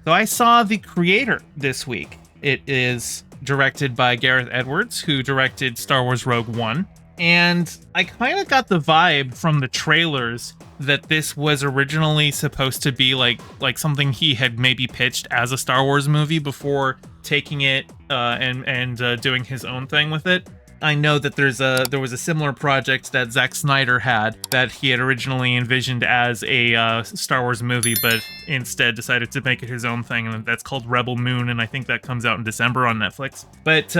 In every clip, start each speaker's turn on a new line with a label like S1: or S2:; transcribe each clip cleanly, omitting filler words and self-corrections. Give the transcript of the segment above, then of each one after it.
S1: So I saw The Creator this week. It is directed by Gareth Edwards, who directed Star Wars Rogue One. And I kind of got the vibe from the trailers that this was originally supposed to be like something he had maybe pitched as a Star Wars movie before taking it and doing his own thing with it. I know that there was a similar project that Zack Snyder had that he had originally envisioned as a Star Wars movie, but instead decided to make it his own thing, and that's called Rebel Moon, and I think that comes out in December on Netflix. But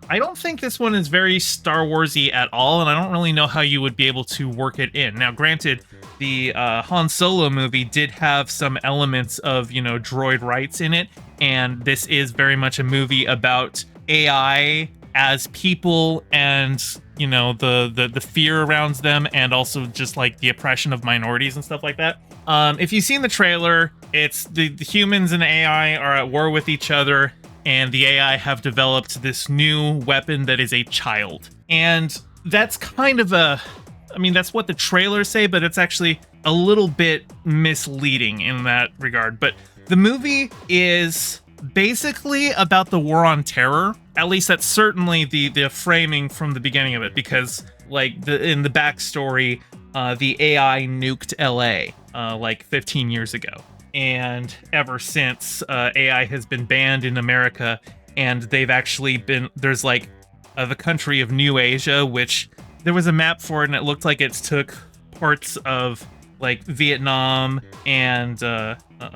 S1: I don't think this one is very Star Warsy at all, and I don't really know how you would be able to work it in. Now, granted, the Han Solo movie did have some elements of, droid rights in it, and this is very much a movie about AI as people and the fear around them, and also just like the oppression of minorities and stuff like that. If you've seen the trailer, it's the humans and AI are at war with each other, and the AI have developed this new weapon that is a child. And that's kind of that's what the trailers say, but it's actually a little bit misleading in that regard. But the movie is basically about the war on terror. At least that's certainly the framing from the beginning of it, because in the backstory, the AI nuked LA like 15 years ago. And ever since, AI has been banned in America, and they've actually there's the country of New Asia, which there was a map for it, and it looked like it took parts of like Vietnam and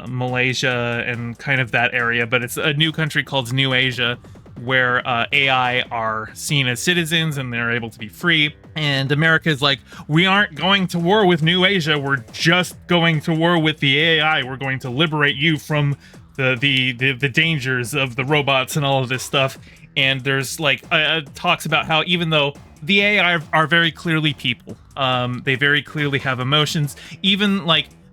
S1: Malaysia and kind of that area, but it's a new country called New Asia, where AI are seen as citizens and they're able to be free. And America is like, we aren't going to war with New Asia, we're just going to war with the AI. We're going to liberate you from the dangers of the robots and all of this stuff. And there's talks about how even though the AI are very clearly people, they very clearly have emotions. Even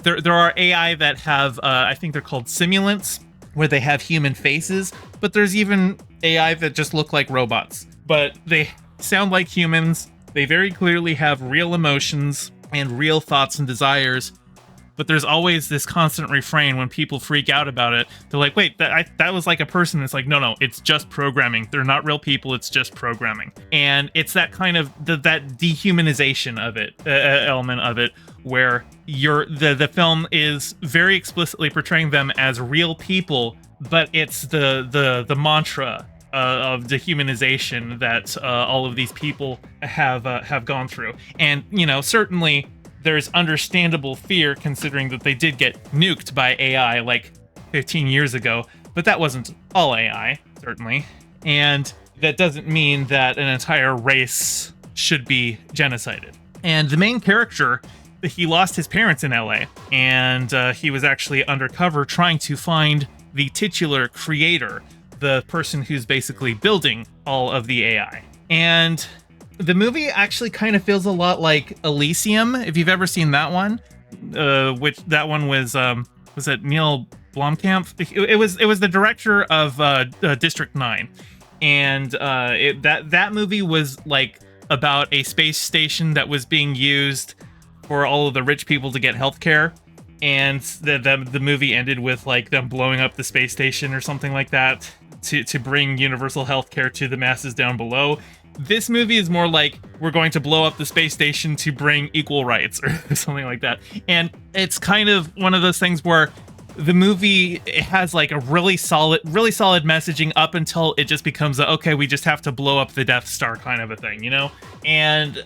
S1: there are AI that have, I think they're called simulants, where they have human faces, but there's even AI that just look like robots, but they sound like humans. They very clearly have real emotions and real thoughts and desires, but there's always this constant refrain when people freak out about it. They're like, wait, that was like a person. It's like, no, it's just programming. They're not real people. It's just programming. And it's that kind of that dehumanization of it, element of it, where the film is very explicitly portraying them as real people, but it's the mantra of dehumanization that all of these people have gone through. And certainly there's understandable fear, considering that they did get nuked by AI like 15 years ago, but that wasn't all AI, certainly. And that doesn't mean that an entire race should be genocided. And the main character, he lost his parents in LA, and he was actually undercover trying to find the titular creator, the person who's basically building all of the AI. And the movie actually kind of feels a lot like Elysium, if you've ever seen that one. Which that one was it Neil Blomkamp? It was the director of District 9, and that movie was like about a space station that was being used for all of the rich people to get healthcare, and the movie ended with like them blowing up the space station or something like that to bring universal healthcare to the masses down below. This movie is more like, we're going to blow up the space station to bring equal rights or something like that. And it's kind of one of those things where the movie, it has like a really solid messaging up until it just becomes okay, we just have to blow up the Death Star kind of a thing, And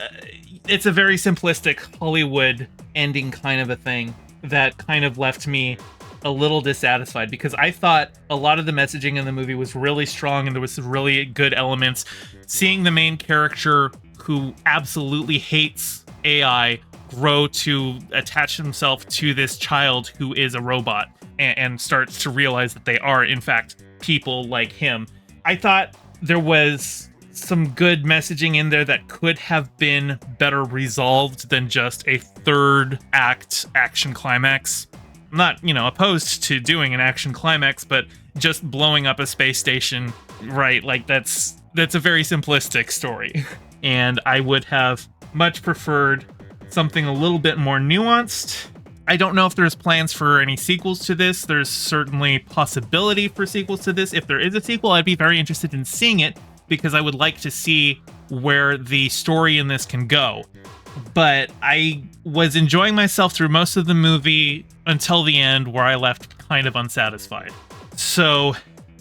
S1: it's a very simplistic Hollywood ending kind of a thing that kind of left me a little dissatisfied, because I thought a lot of the messaging in the movie was really strong and there was some really good elements. Seeing the main character, who absolutely hates AI, grow to attach himself to this child who is a robot, and starts to realize that they are in fact people like him. I thought there was some good messaging in there that could have been better resolved than just a third act action climax. I'm not, opposed to doing an action climax, but just blowing up a space station, right? Like that's a very simplistic story. And I would have much preferred something a little bit more nuanced I don't know if there's plans for any sequels to this. There's certainly possibility for sequels to this. If there is a sequel, I'd be very interested in seeing it because I would like to see where the story in this can go. But I was enjoying myself through most of the movie until the end, where I left kind of unsatisfied. So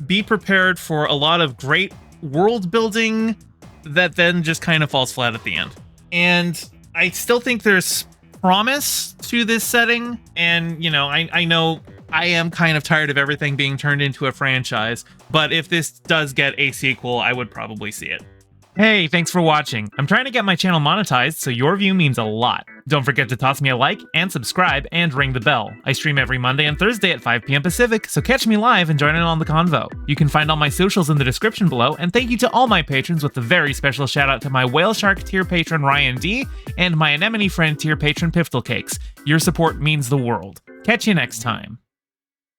S1: be prepared for a lot of great world building that then just kind of falls flat at the end. And I still think there's promise to this setting, and I know I am kind of tired of everything being turned into a franchise, but if this does get a sequel, I would probably see it. Hey, thanks for watching. I'm trying to get my channel monetized, so your view means a lot. Don't forget to toss me a like and subscribe and ring the bell. I stream every Monday and Thursday at 5 p.m. Pacific, so catch me live and join in on the convo. You can find all my socials in the description below, and thank you to all my patrons with a very special shout out to my Whale Shark tier patron Ryan D and my Anemone Friend tier patron Piftle Cakes. Your support means the world. Catch you next time.